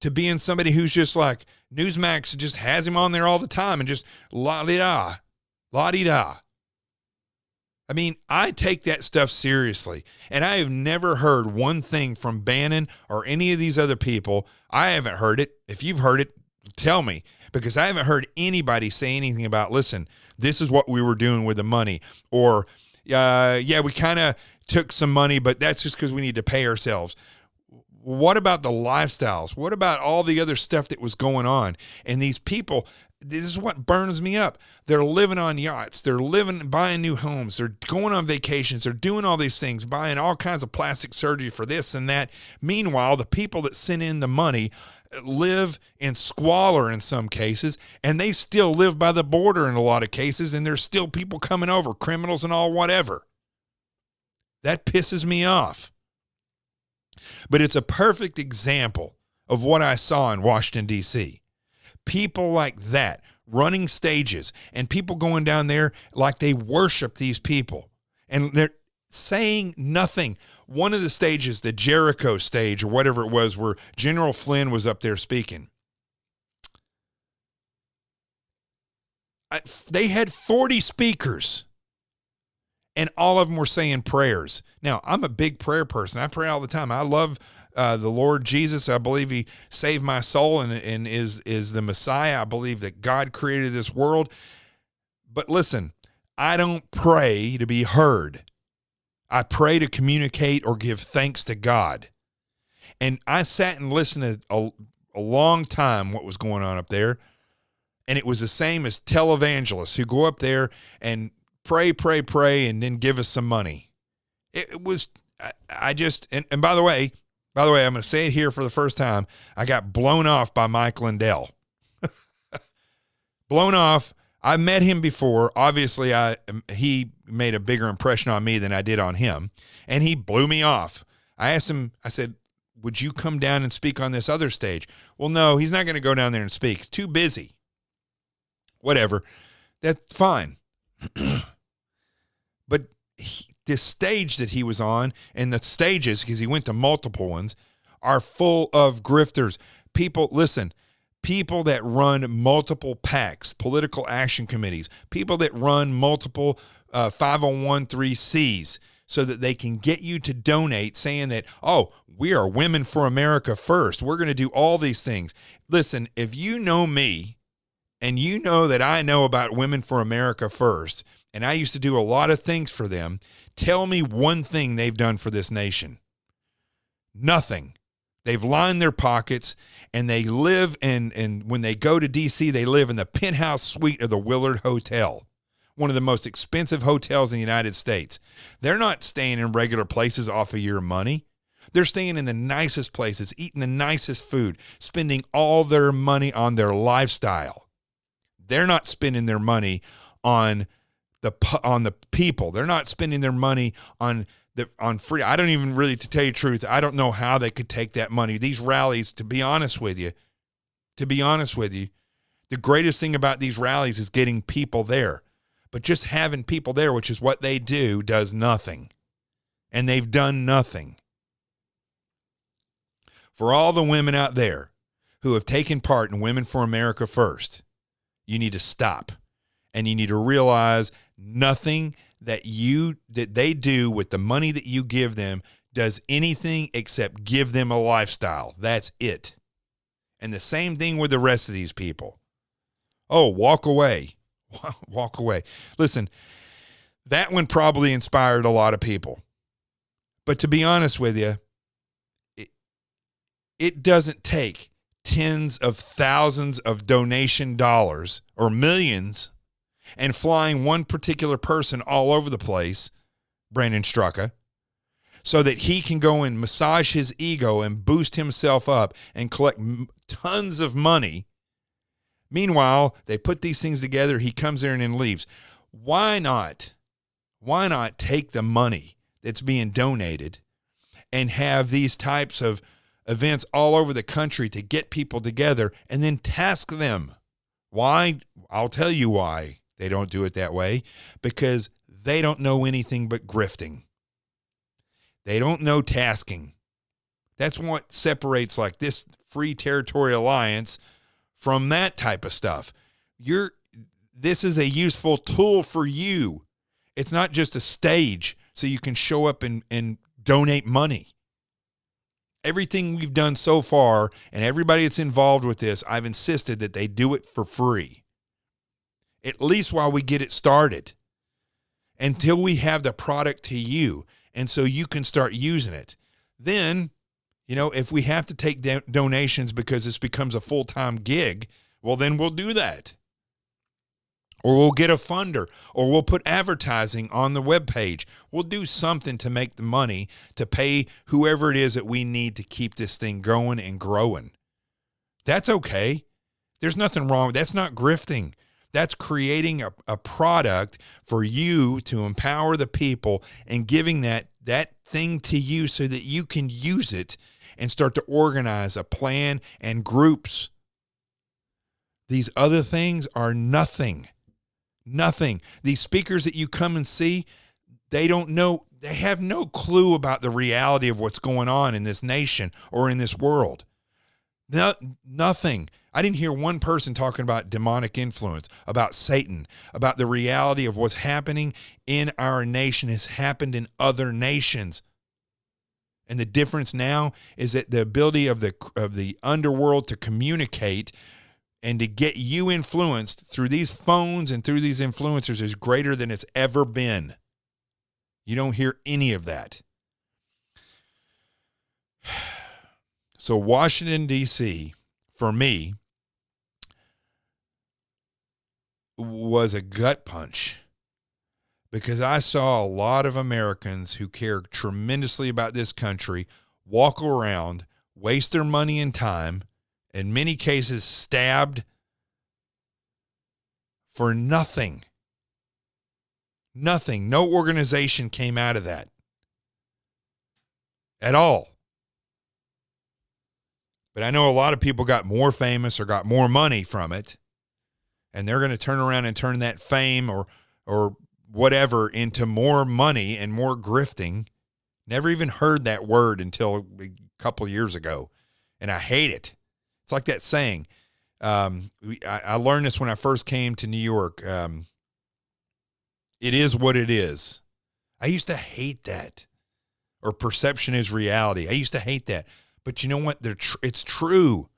to being somebody who's just like, Newsmax just has him on there all the time and just la-di-da, la-di-da. I mean, I take that stuff seriously, and I have never heard one thing from Bannon or any of these other people. I haven't heard it. If you've heard it, tell me, because I haven't heard anybody say anything about, listen, this is what we were doing with the money, or, we kind of took some money, but that's just because we need to pay ourselves. What about the lifestyles? What about all the other stuff that was going on? And these people, this is what burns me up. They're living on yachts. They're buying new homes. They're going on vacations. They're doing all these things, buying all kinds of plastic surgery for this and that. Meanwhile, the people that send in the money live in squalor in some cases, and they still live by the border in a lot of cases, and there's still people coming over, criminals and all whatever. That pisses me off. But it's a perfect example of what I saw in Washington, D.C. People like that running stages, and people going down there like they worship these people. And they're saying nothing. One of the stages, the Jericho stage or whatever it was, where General Flynn was up there speaking, they had 40 speakers. And all of them were saying prayers. Now, I'm a big prayer person. I pray all the time. I love the Lord Jesus. I believe he saved my soul and is the Messiah. I believe that God created this world. But listen, I don't pray to be heard. I pray to communicate or give thanks to God. And I sat and listened to a long time what was going on up there. And it was the same as televangelists who go up there and pray, and then give us some money. It was, I just, and by the way, I'm going to say it here for the first time. I got blown off by Mike Lindell. Blown off. I met him before. Obviously, he made a bigger impression on me than I did on him, and he blew me off. I asked him, I said, would you come down and speak on this other stage? Well, no, he's not going to go down there and speak. He's too busy. Whatever. That's fine. But this stage that he was on, and the stages, because he went to multiple ones, are full of grifters. People, listen, people that run multiple PACs, political action committees, people that run multiple 501(c)(3)s so that they can get you to donate, saying that, oh, we are Women for America first. We're going to do all these things. Listen, if you know me and you know that I know about Women for America first, and I used to do a lot of things for them, tell me one thing they've done for this nation. Nothing. They've lined their pockets, and they live in when they go to D.C., they live in the penthouse suite of the Willard Hotel, one of the most expensive hotels in the United States. They're not staying in regular places off of your money. They're staying in the nicest places, eating the nicest food, spending all their money on their lifestyle. They're not spending their money on the people. They're not spending their money on free. I don't even really, to tell you the truth, I don't know how they could take that money. These rallies, to be honest with you, the greatest thing about these rallies is getting people there. But just having people there, which is what they do, does nothing. And they've done nothing. For all the women out there who have taken part in Women for America First, you need to stop. And you need to realize nothing that they do with the money that you give them does anything except give them a lifestyle. That's it. And the same thing with the rest of these people. Oh, walk away. Walk away. Listen, that one probably inspired a lot of people. But to be honest with you, it doesn't take tens of thousands of donation dollars or millions and flying one particular person all over the place, Brandon Straka, so that he can go and massage his ego and boost himself up and collect tons of money. Meanwhile, they put these things together. He comes there and then leaves. Why not? Why not take the money that's being donated and have these types of events all over the country to get people together and then task them? Why? I'll tell you why they don't do it that way. Because they don't know anything but grifting. They don't know tasking. That's what separates like this Free Territory Alliance from that type of stuff. This is a useful tool for you. It's not just a stage so you can show up and donate money. Everything we've done so far and everybody that's involved with this, I've insisted that they do it for free. At least while we get it started. Until we have the product to you. And so you can start using it. Then, if we have to take donations because this becomes a full-time gig, well, then we'll do that. Or we'll get a funder, or we'll put advertising on the webpage. We'll do something to make the money to pay whoever it is that we need to keep this thing going and growing. That's okay. There's nothing wrong. That's not grifting. That's creating a product for you to empower the people and giving that thing to you so that you can use it and start to organize a plan and groups. These other things are nothing. Nothing. These speakers that you come and see, they don't know, they have no clue about the reality of what's going on in this nation or in this world. Nothing. I didn't hear one person talking about demonic influence, about Satan, about the reality of what's happening in our nation has happened in other nations. And the difference now is that the ability of the underworld to communicate and to get you influenced through these phones and through these influencers is greater than it's ever been. You don't hear any of that. So Washington, D.C., for me, was a gut punch because I saw a lot of Americans who care tremendously about this country walk around, waste their money and time, in many cases stabbed for nothing. Nothing. No organization came out of that at all. But I know a lot of people got more famous or got more money from it, and they're going to turn around and turn that fame or whatever into more money and more grifting. Never even heard that word until a couple years ago, and I hate it. It's like that saying. I learned this when I first came to New York. It is what it is. I used to hate that. Or perception is reality. I used to hate that. But you know what? It's true.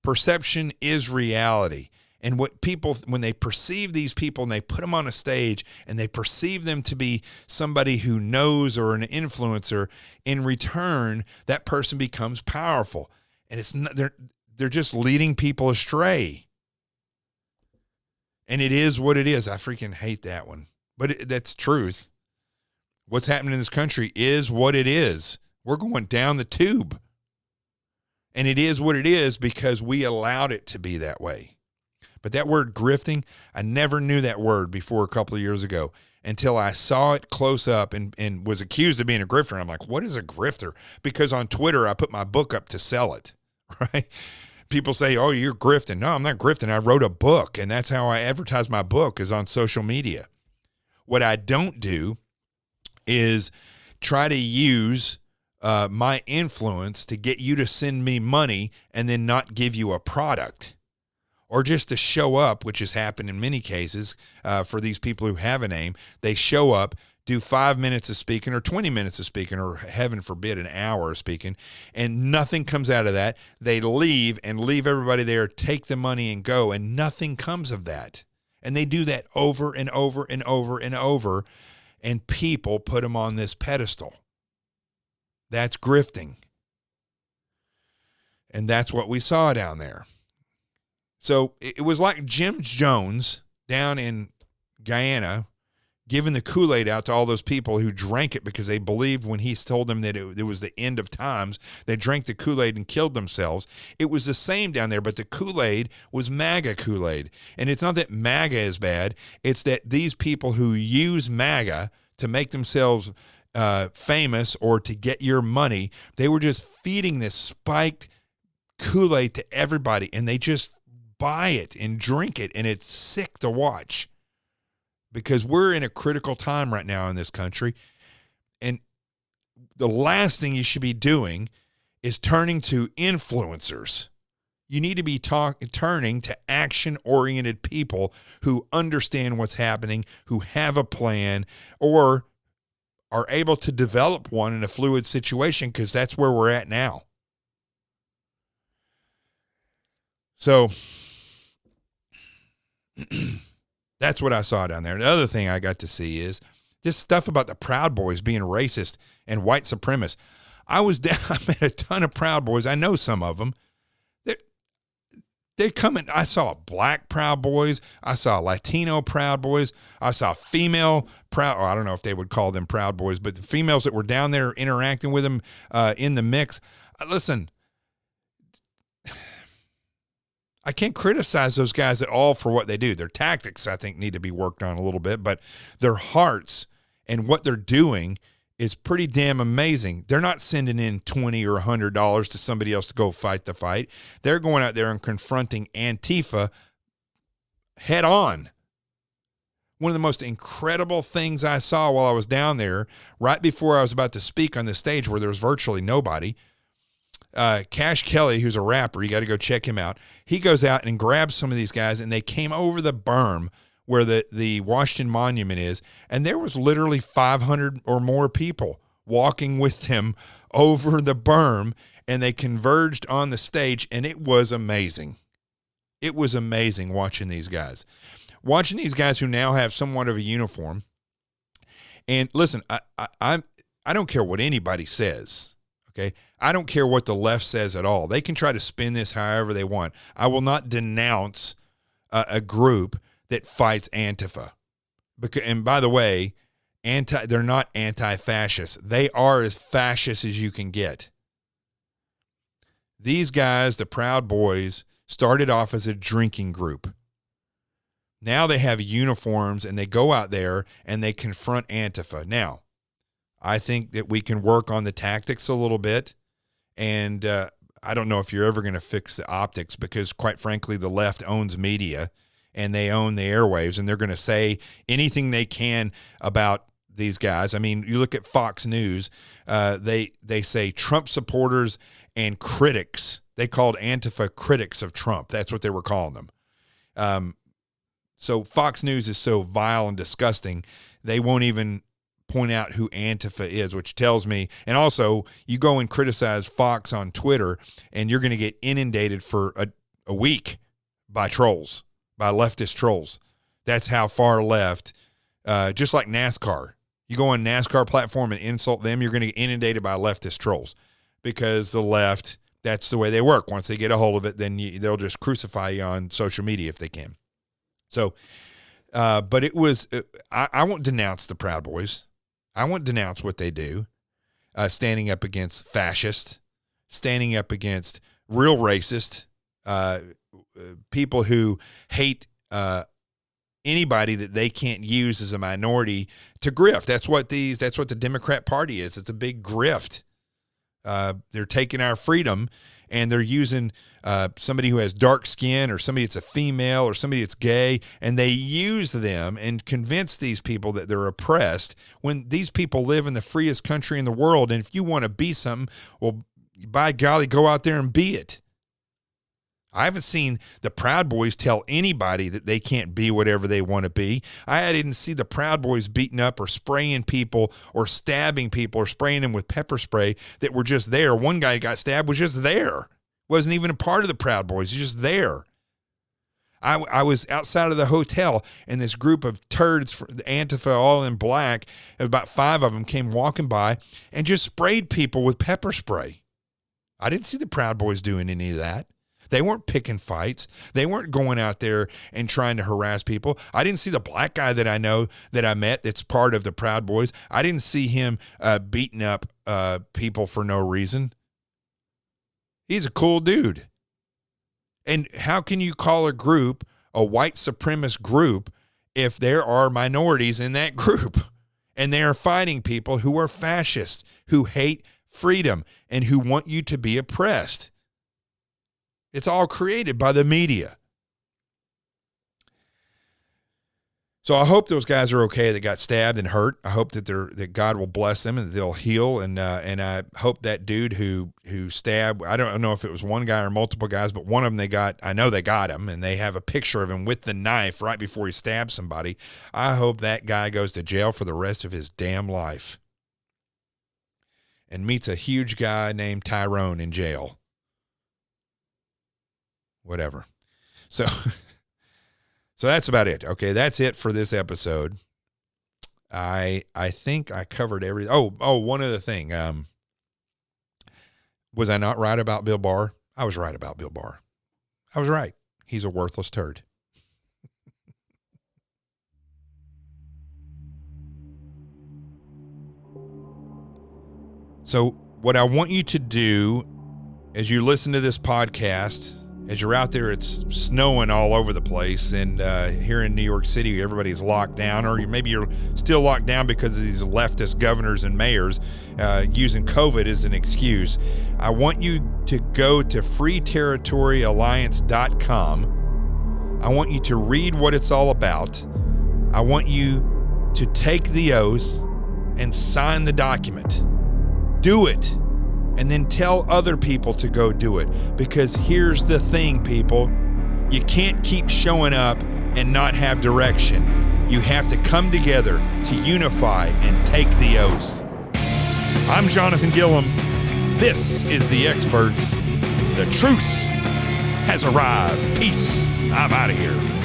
Perception is reality. And what people, when they perceive these people and they put them on a stage and they perceive them to be somebody who knows or an influencer, in return, that person becomes powerful. And it's not, they're just leading people astray. And it is what it is. I freaking hate that one. But that's truth. What's happening in this country is what it is. We're going down the tube. And it is what it is because we allowed it to be that way. But that word grifting, I never knew that word before a couple of years ago until I saw it close up and was accused of being a grifter. And I'm like, what is a grifter? Because on Twitter, I put my book up to sell it, right? People say, oh, you're grifting. No, I'm not grifting. I wrote a book, and that's how I advertise my book is on social media. What I don't do is try to use my influence to get you to send me money and then not give you a product, or just to show up, which has happened in many cases for these people who have a name. They show up, do 5 minutes of speaking or 20 minutes of speaking, or heaven forbid, an hour of speaking, and nothing comes out of that. They leave and leave everybody there, take the money and go, and nothing comes of that. And they do that over and over and over and over, and people put them on this pedestal. That's grifting. And that's what we saw down there. So it was like Jim Jones down in Guyana giving the Kool-Aid out to all those people who drank it because they believed when he told them that it was the end of times. They drank the Kool-Aid and killed themselves. It was the same down there, but the Kool-Aid was MAGA Kool-Aid. And it's not that MAGA is bad. It's that these people who use MAGA to make themselves famous or to get your money, they were just feeding this spiked Kool-Aid to everybody, and they just buy it and drink it, and it's sick to watch because we're in a critical time right now in this country, and the last thing you should be doing is turning to influencers. You need to be turning to action-oriented people who understand what's happening, who have a plan, or are able to develop one in a fluid situation, because that's where we're at now. So that's what I saw down there. The other thing I got to see is this stuff about the Proud Boys being racist and white supremacists. I was down, I met a ton of Proud Boys. I know some of them. They're coming. I saw black Proud Boys. I saw Latino Proud Boys. I saw female Proud, I don't know if they would call them Proud Boys, but the females that were down there interacting with them in the mix. Listen, I can't criticize those guys at all for what they do. Their tactics, I think, need to be worked on a little bit, but their hearts and what they're doing is pretty damn amazing. They're not sending in $20 or $100 to somebody else to go fight the fight. They're going out there and confronting Antifa head on. One of the most incredible things I saw while I was down there, right before I was about to speak on the stage where there was virtually nobody, Cash Kelly, who's a rapper, you got to go check him out. He goes out and grabs some of these guys, and they came over the berm where the Washington Monument is, and there was literally 500 or more people walking with them over the berm, and they converged on the stage, and it was amazing. It was amazing watching these guys. Watching these guys who now have somewhat of a uniform. And listen, I don't care what anybody says, okay? I don't care what the left says at all. They can try to spin this however they want. I will not denounce a group that fights Antifa. And by the way, they're not anti-fascist. They are as fascist as you can get. These guys, the Proud Boys, started off as a drinking group. Now they have uniforms and they go out there and they confront Antifa. Now, I think that we can work on the tactics a little bit. And I don't know if you're ever going to fix the optics because, quite frankly, the left owns media and they own the airwaves and they're going to say anything they can about these guys. I mean, you look at Fox News, they say Trump supporters and critics. They called Antifa critics of Trump. That's what they were calling them. So Fox News is so vile and disgusting, they won't even point out who Antifa is, which tells me, and also you go and criticize Fox on Twitter and you're going to get inundated for a week by trolls, by leftist trolls. That's how far left, just like NASCAR. You go on NASCAR platform and insult them, you're going to get inundated by leftist trolls because the left, that's the way they work. Once they get a hold of it, then they'll just crucify you on social media if they can. So, but it was, I won't denounce the Proud Boys. I won't denounce what they do, standing up against fascists, standing up against real racist, people who hate anybody that they can't use as a minority to grift. That's what the Democrat Party is. It's a big grift. They're taking our freedom and they're using somebody who has dark skin or somebody that's a female or somebody that's gay, and they use them and convince these people that they're oppressed when these people live in the freest country in the world. And if you want to be something, well, by golly, go out there and be it. I haven't seen the Proud Boys tell anybody that they can't be whatever they want to be. I didn't see the Proud Boys beating up or spraying people or stabbing people or spraying them with pepper spray that were just there. One guy got stabbed, was just there. Wasn't even a part of the Proud Boys. He's just there. I was outside of the hotel, and this group of turds, Antifa, all in black, about 5 of them came walking by and just sprayed people with pepper spray. I didn't see the Proud Boys doing any of that. They weren't picking fights. They weren't going out there and trying to harass people. I didn't see the black guy that I know that I met that's part of the Proud Boys. I didn't see him beating up people for no reason. He's a cool dude. And how can you call a group a white supremacist group if there are minorities in that group and they are fighting people who are fascist, who hate freedom, and who want you to be oppressed? It's all created by the media. So I hope those guys are okay that got stabbed and hurt. I hope that God will bless them and that they'll heal. And I hope that dude who stabbed, I don't know if it was one guy or multiple guys, but one of them I know they got him, and they have a picture of him with the knife right before he stabbed somebody. I hope that guy goes to jail for the rest of his damn life and meets a huge guy named Tyrone in jail. Whatever. So that's about it. Okay, that's it for this episode. I think I covered everything. Oh, one other thing. Was I not right about Bill Barr? I was right about Bill Barr. I was right. He's a worthless turd. So what I want you to do as you listen to this podcast, as you're out there, it's snowing all over the place, and here in New York City, everybody's locked down, or maybe you're still locked down because of these leftist governors and mayors using COVID as an excuse. I want you to go to freeterritoryalliance.com. I want you to read what it's all about. I want you to take the oath and sign the document. Do it. And then tell other people to go do it. Because here's the thing, people. You can't keep showing up and not have direction. You have to come together to unify and take the oath. I'm Jonathan Gilliam. This is The Experts. The truth has arrived. Peace. I'm out of here.